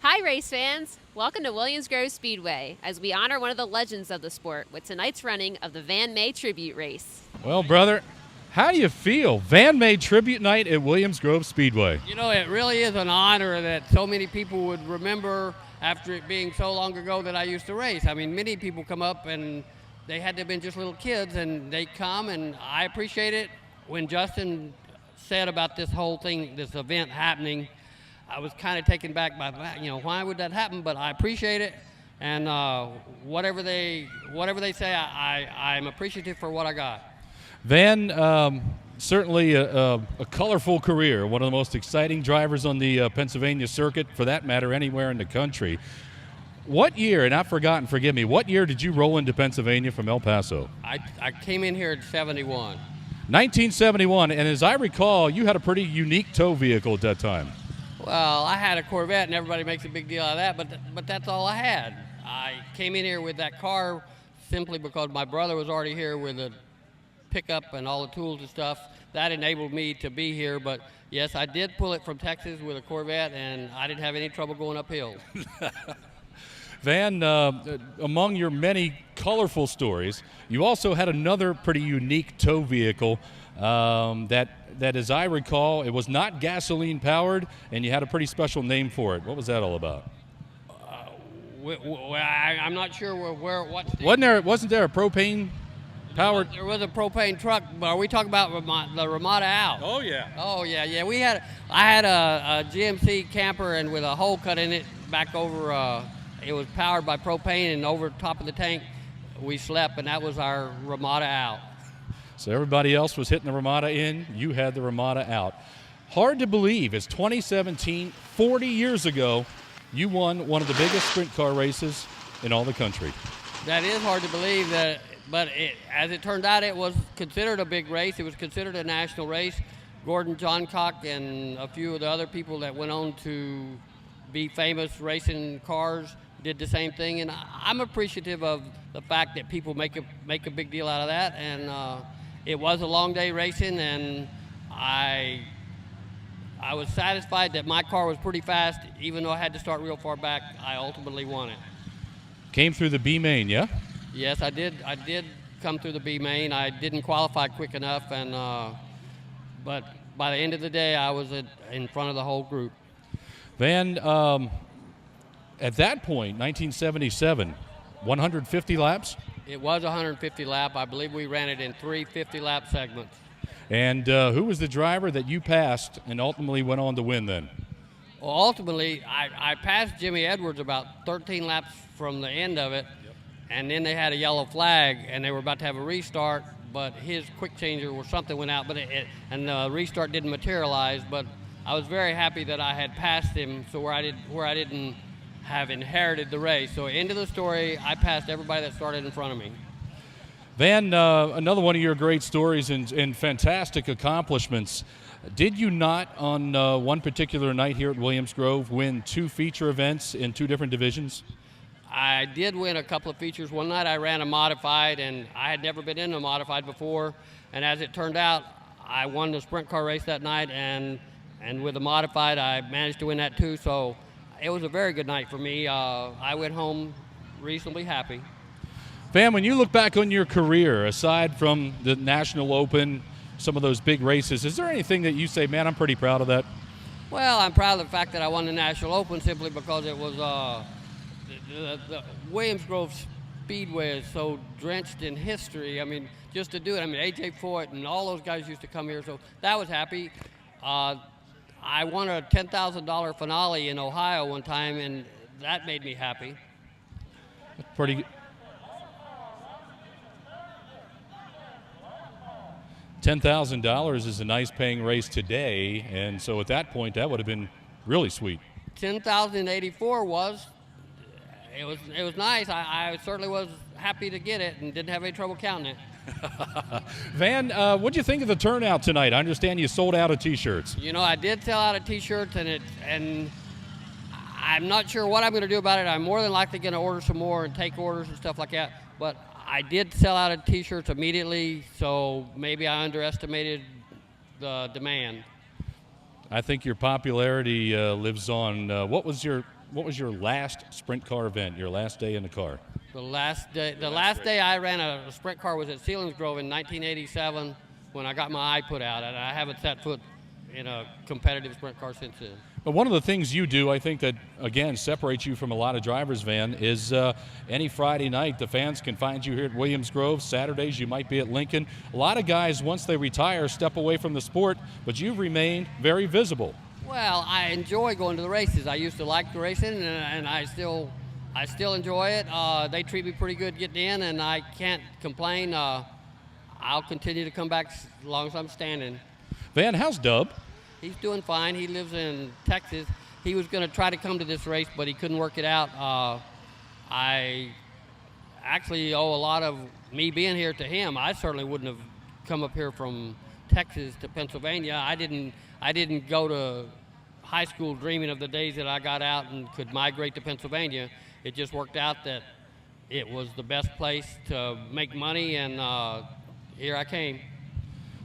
Hi, race fans! Welcome to Williams Grove Speedway as we honor one of the legends of the sport with tonight's running of the Van May Tribute Race. Well, brother, how do you feel? Van May Tribute Night at Williams Grove Speedway. You know, it really is an honor that so many people would remember after it being so long ago that I used to race. I mean, many people come up and they had to have been just little kids, and they come, and I appreciate it. When Justin said about this whole thing, this event happening, I was kind of taken back by that. You know, why would that happen? But I appreciate it, and whatever they say, I'm appreciative for what I got. Van, certainly a colorful career, one of the most exciting drivers on the Pennsylvania circuit, for that matter, anywhere in the country. What year, and I've forgotten, forgive me, what year did you roll into Pennsylvania from El Paso? I came in here in 71. 1971, and as I recall, you had a pretty unique tow vehicle at that time. Well, I had a Corvette, and everybody makes a big deal out of that, but that's all I had. I came in here with that car simply because my brother was already here with a pickup and all the tools and stuff. That enabled me to be here, but yes, I did pull it from Texas with a Corvette, and I didn't have any trouble going uphill. Van, among your many colorful stories, you also had another pretty unique tow vehicle that, as I recall, it was not gasoline powered, and you had a pretty special name for it. What was that all about? I'm not sure what. Wasn't there a propane powered? There was a propane truck, but are we talking about the Ramada out? Oh yeah. Oh yeah. I had a GMC camper, and with a hole cut in it back over. It was powered by propane, and over top of the tank we slept, and that was our Ramada out. So everybody else was hitting the Ramada in, you had the Ramada out. Hard to believe, it's 2017, 40 years ago, you won one of the biggest sprint car races in all the country. That is hard to believe, but as it turned out, it was considered a big race. It was considered a national race. Gordon Johncock and a few of the other people that went on to be famous racing cars did the same thing, and I'm appreciative of the fact that people make a big deal out of that. And it was a long day racing, and I was satisfied that my car was pretty fast, even though I had to start real far back. I ultimately won it. Came through the B main, yeah? Yes, I did come through the B main. I didn't qualify quick enough, and but by the end of the day, I was in front of the whole group. Van, at that point, 1977, 150 laps? It was 150 lap. I believe we ran it in 3 50-lap segments. And who was the driver that you passed and ultimately went on to win then? Well, ultimately, I passed Jimmy Edwards about 13 laps from the end of it, and then they had a yellow flag, and they were about to have a restart, but his quick changer or something went out, and the restart didn't materialize. But I was very happy that I had passed him, so where I didn't have inherited the race. So end of the story, I passed everybody that started in front of me. Van, another one of your great stories and fantastic accomplishments. Did you not, on one particular night here at Williams Grove, win 2 feature events in 2 different divisions? I did win a couple of features. One night I ran a modified, and I had never been in a modified before. And as it turned out, I won the sprint car race that night, and with the modified, I managed to win that too. So it was a very good night for me. I went home reasonably happy. Van, when you look back on your career, aside from the National Open, some of those big races, is there anything that you say, man, I'm pretty proud of that? Well, I'm proud of the fact that I won the National Open simply because it was the Williams Grove Speedway is so drenched in history. I mean, just to do it, I mean, A.J. Foyt and all those guys used to come here, so that was happy. I won a $10,000 finale in Ohio one time, and that made me happy. Pretty good. $10,000 is a nice paying race today, and so at that point, that would have been really sweet. 10,084 was. It was nice. I certainly was happy to get it and didn't have any trouble counting it. Van, what'd you think of the turnout tonight? I understand you sold out of T-shirts. You know, I did sell out of T-shirts, and I'm not sure what I'm going to do about it. I'm more than likely going to order some more and take orders and stuff like that. But I did sell out of T-shirts immediately, so maybe I underestimated the demand. I think your popularity lives on. What was your what was your last sprint car event, your last day in the car? The last day I ran a sprint car was at Selinsgrove in 1987 when I got my eye put out, and I haven't set foot in a competitive sprint car since then. But one of the things you do, I think that, again, separates you from a lot of drivers, Van, is any Friday night the fans can find you here at Williams Grove. Saturdays you might be at Lincoln. A lot of guys, once they retire, step away from the sport, but you've remained very visible. Well, I enjoy going to the races. I used to like the racing, and I still enjoy it. They treat me pretty good getting in, and I can't complain. I'll continue to come back as long as I'm standing. Van, how's Dub? He's doing fine. He lives in Texas. He was going to try to come to this race, but he couldn't work it out. I actually owe a lot of me being here to him. I certainly wouldn't have come up here from Texas to Pennsylvania. I didn't go to high school dreaming of the days that I got out and could migrate to Pennsylvania. It just worked out that it was the best place to make money, and here I came.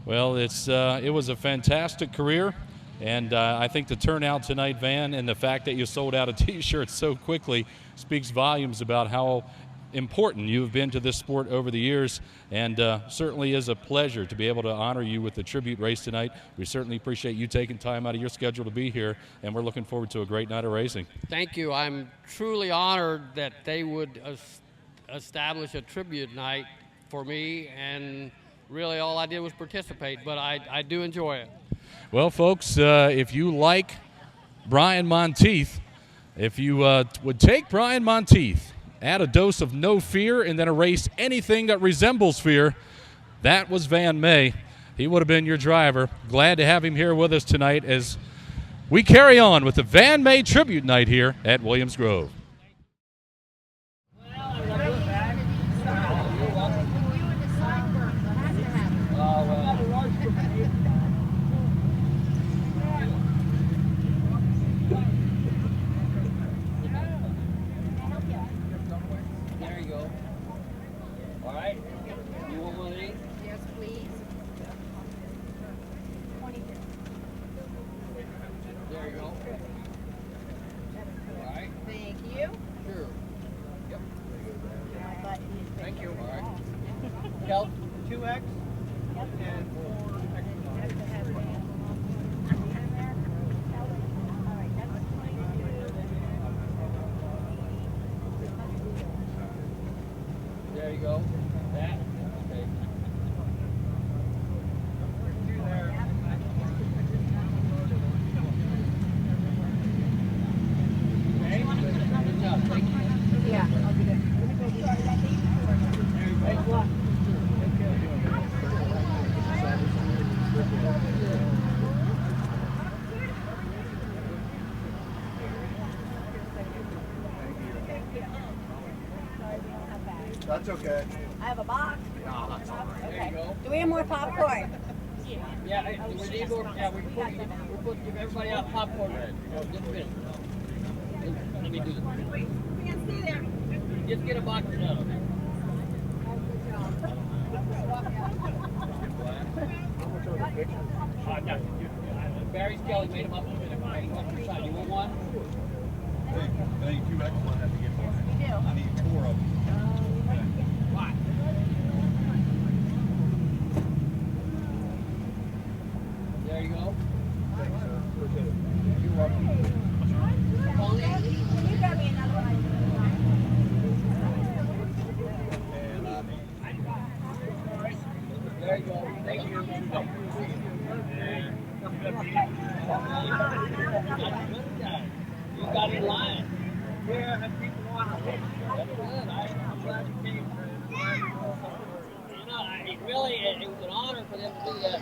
Well, it was a fantastic career, and I think the turnout tonight, Van, and the fact that you sold out of T-shirts so quickly speaks volumes about how important you have been to this sport over the years, and certainly is a pleasure to be able to honor you with the tribute race tonight. We certainly appreciate you taking time out of your schedule to be here, and we're looking forward to a great night of racing. Thank you. I'm truly honored that they would establish a tribute night for me, and really all I did was participate, but I do enjoy it. Well, folks, if you like Brian Monteith, if you would take Brian Monteith, add a dose of no fear, and then erase anything that resembles fear, that was Van May. He would have been your driver. Glad to have him here with us tonight as we carry on with the Van May Tribute Night here at Williams Grove. There you go. All right. You want one of these? Yes, please. There you go. All right. Thank you. Sure. Yep. Thank you. All right. Kelp? 2X and 4X. There you go. That? Okay. Good job. Thank you. Yeah, I'll do that. Thanks a lot. That's okay. I have a box. No, that's all right. There you go. Do we have more popcorn? Yeah, we need more. Yeah, we're supposed to give everybody out popcorn. Just a minute. Let me do this. We can't see there. Just get a box of those. Barry Skelly made them up. You want one? I think 2X one have to get more. We do. I need 4 of them. Why? There you go. Thanks, sir. Appreciate it. You're welcome. You got me another one. And I need. There you go. Thank you. You got in line. Yeah, and people want to pick. That's good. I'm glad you came. You know, it was an honor for them to do that.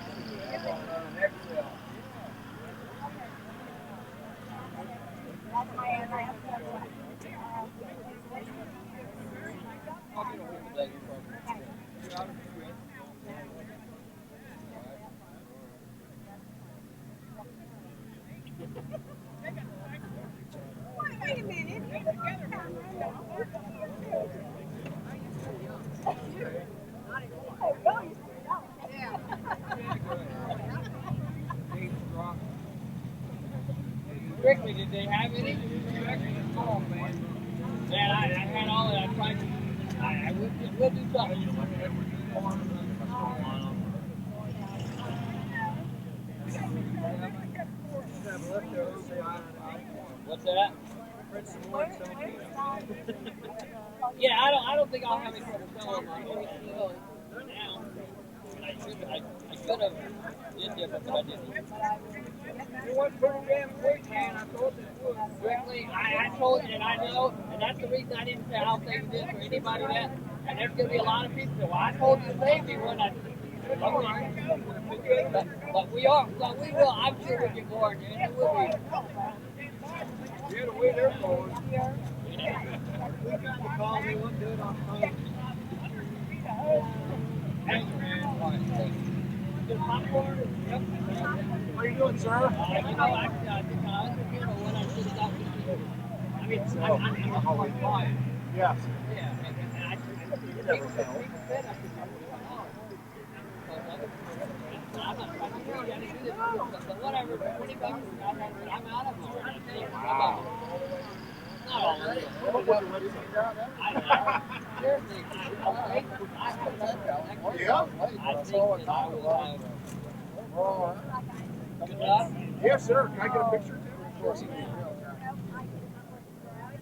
Wait a minute. Quickly, did they have any? Man, I had all that. I tried to. We'll do something. What's that? Yeah, I don't think I'll have any trouble selling them. Now, I should have did different, but I didn't. You went pretty damn quick, man. I told you it would. Quickly, I told you, and I know, and that's the reason I didn't say I'll save this for anybody that. And there's going to be a lot of people that, well, I told you to save me when I. But we are, but we will. I'm sure we can go on. It will be. Yeah, the way they're going. We tried to call me one dude on the phone. Thank you, man. Good popcorn? Yep. How you doing, sir? You know, actually, I think I was here when I should have got this. I mean, I'm quite quiet. Yes. Yeah, and I people said I should be I'm not trying to do it. I didn't do this. But whatever, $20, I'm out of it. Wow. Not all of it. I don't know. Seriously, I have that. Yeah? I think that I will have. Coming up? Yes, sir. Can I get a picture too? Of course.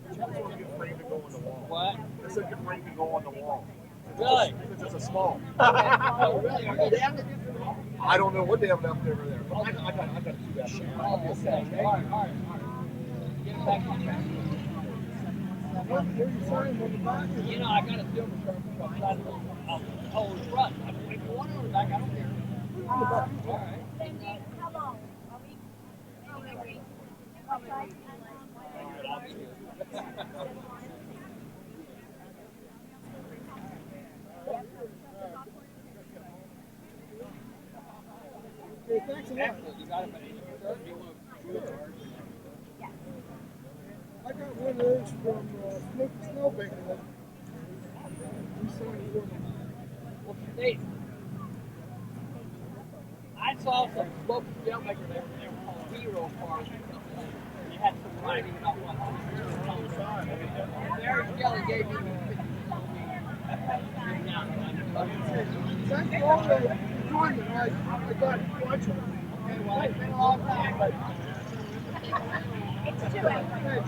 This one's good frame to go on the wall. What? This is a good frame to go on the wall. Really? It's just a small. Oh, really? Are they down to I don't know what they have left over there, but I got to do that. Oh, okay. All right. Get it back on track. You know, I got a silver shirt from the whole front. I mean, if you want it on the back, I don't care. All right. How long? A week? Okay. I'll be here. Thanks a lot. Excellent. You got it, buddy. Sure. You want I got one of those from Smoky Snowbaker. We signed for them. Well, they, I saw some local jailmakers there. They were called hero cars or something. You had some writing about what on the side. Mary Shelley gave me Thanks for all the enjoyment. I got a bunch of them. okay, well, it's been a long time, but It's 2 hours.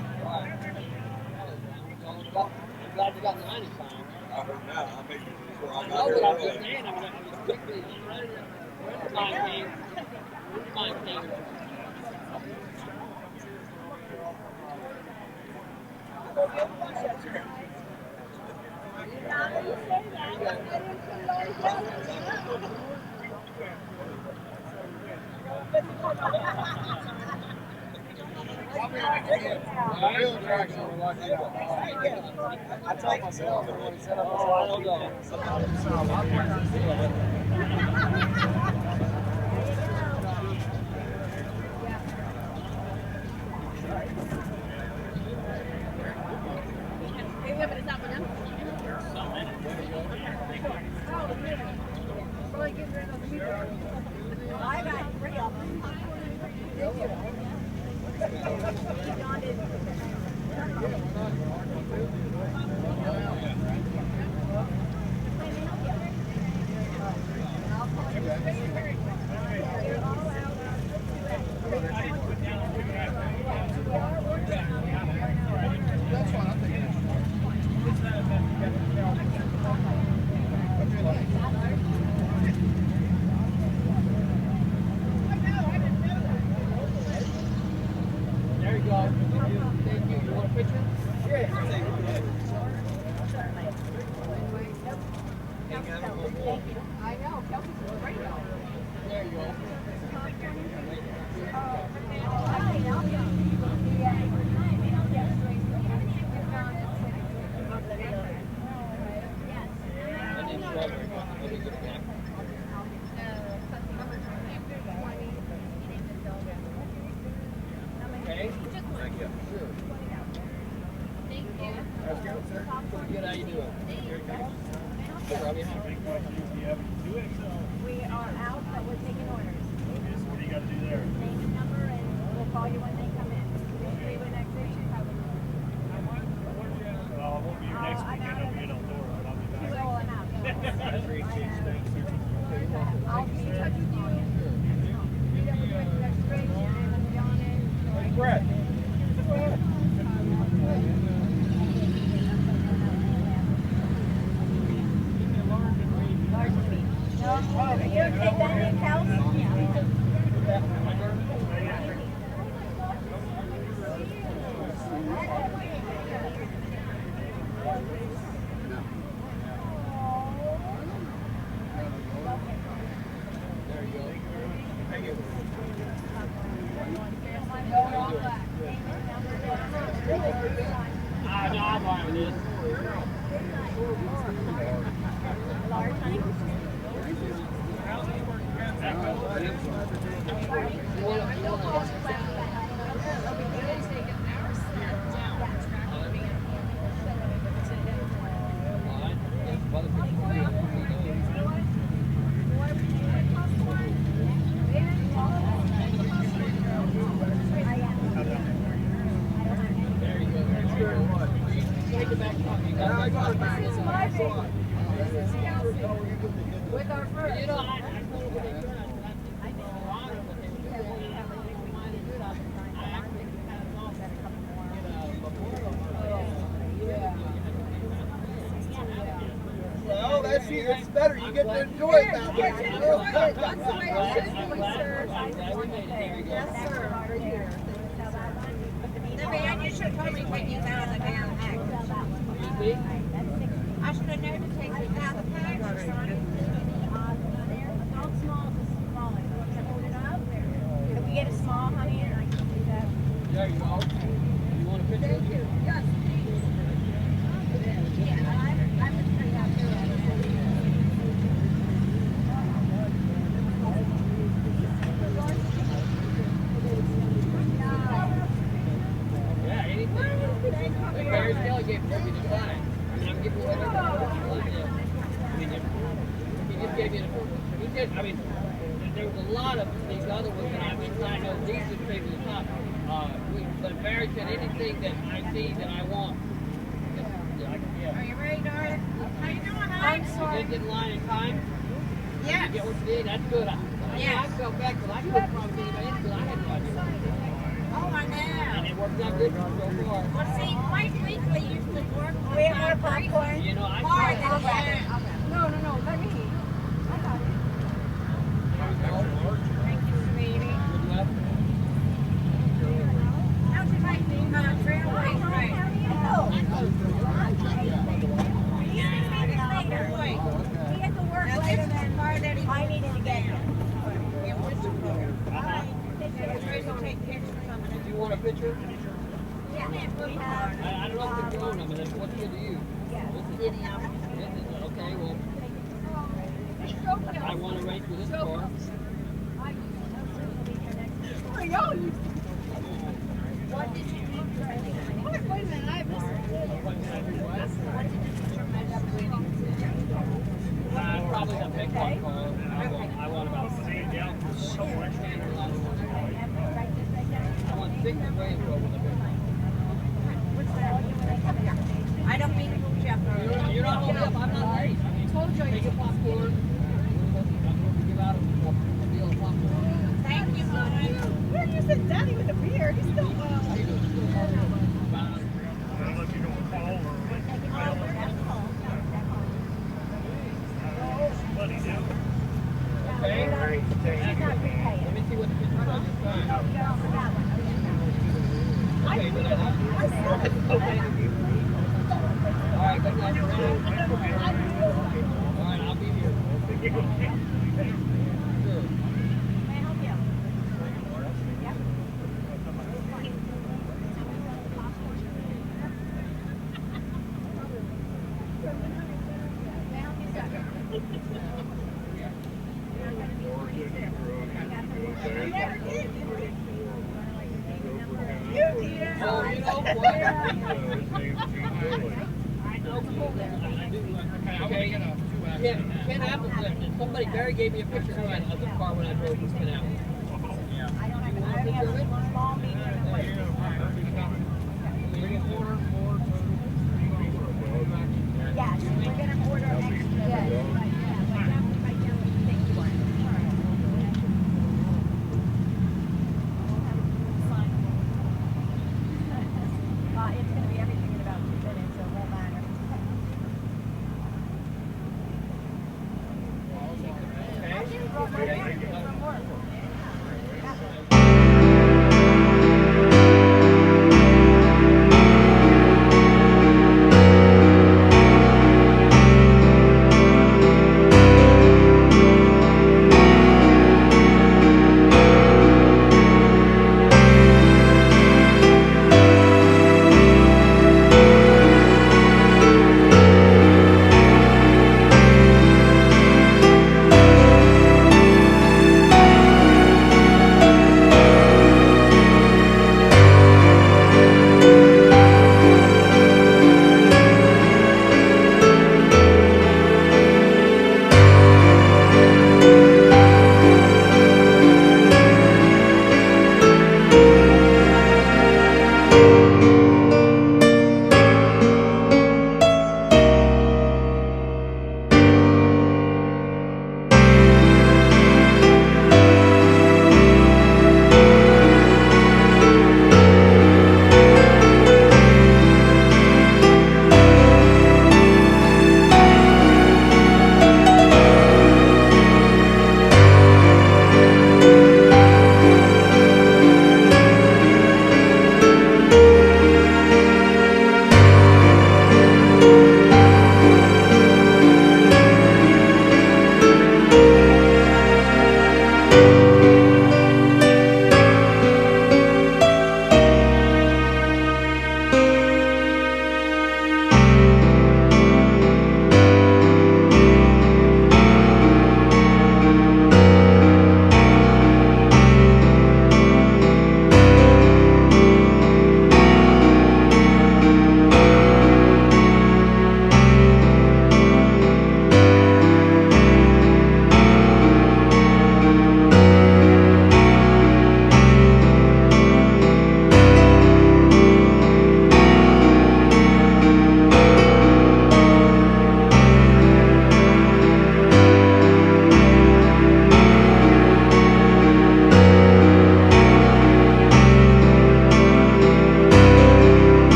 I'm glad you got the 90 sign. I heard that. I made sure I know what I'm just saying. I was quickly mine came. I told myself that when he said I was I don't know. I got 3 of them. John didn't. There you go. Thank you. You want a picture? I know, Kelsey's a great dog. There you go. And then strawberry. Let me get it back. Okay. Thank you. Sure. Pretty good. How you doing? No problem. We are out, but we're taking orders. Okay, so what do you got to do there? Name and number, and we'll call you when they come in. Speedway next station, probably. won't be here next weekend. I'll be in Eldora, but I'll be back. Well, I'm out. I appreciate you. Thanks. I'll be in touch with you. Meet up with you at the next race, and then we'll be on it. Hey, Brett. You ever take that in house? No, I'm fine with this. With our first. You know, I told her they turned out I think a lot of what they were doing. I actually had it off at a couple more. Well, that's it. It's better. You get to enjoy it that way. That's the way it should be, sir. Yes, sir. Right here. The van, you should have told me to take these out of the van pack. I should have known to take these out of the pack. How small is this small? Can I hold it up? Can we get a small, honey, and I can do that? There you go. You want a picture? Thank you. Yes, please. Yeah, I would say that too. Yeah, anything. Like Barry Kelly gave me the sign. And I'm giving you whatever. I mean, he just gave me the. He said, I mean, there was a lot of these other ones, and I know these are the people at the top. But Barry said anything that I see that I want. Are you ready, darling? How you doing, I'm hon? sorry. You get in line in time. You Yes. get what you need. That's good. Yes. I felt bad because I couldn't promise anybody because I had no idea. Oh, I And know. it worked out good for me so far. Well, see, quite weekly used to work We have more popcorn. You know, I hard tried. than that. No, let me. I got it. Thank you, sweetie. Good luck. How'd you like the trail race race? He had to work Now, later this is the than part that he I needed to get. Yeah, what's the program? Tracy will take pictures of Do it. you want a picture? Yeah, we have. I don't know if it's phone number. That's what's good to you. Diddy up. Okay, well, I want to race with this car. What did you do? Wait a minute, I missed Probably the big one car. I want about 6 gallons. I want 6 ways over the big one. I don't mean to move you up. You're not holding up. I'm not late. Take your popcorn. I'm going to give out a deal of popcorn. Thank you, honey. Where you sit, Daddy with the beard? He's still. Okay? Let me see what the picture on your phone. Okay, but okay. All right, good night. All right, I'll be here. Sure. May I help you? Oh, you know what? Okay. Ken Appleton. Somebody, Barry gave me a picture of the car when I drove with Ken Appleton. I don't have, I only have a small, medium, and large. Yes, we're gonna order extra. Yes. But yeah, but definitely write down what you think you want. It's gonna be everything in about 2 minutes, so it won't matter. I just wrote my name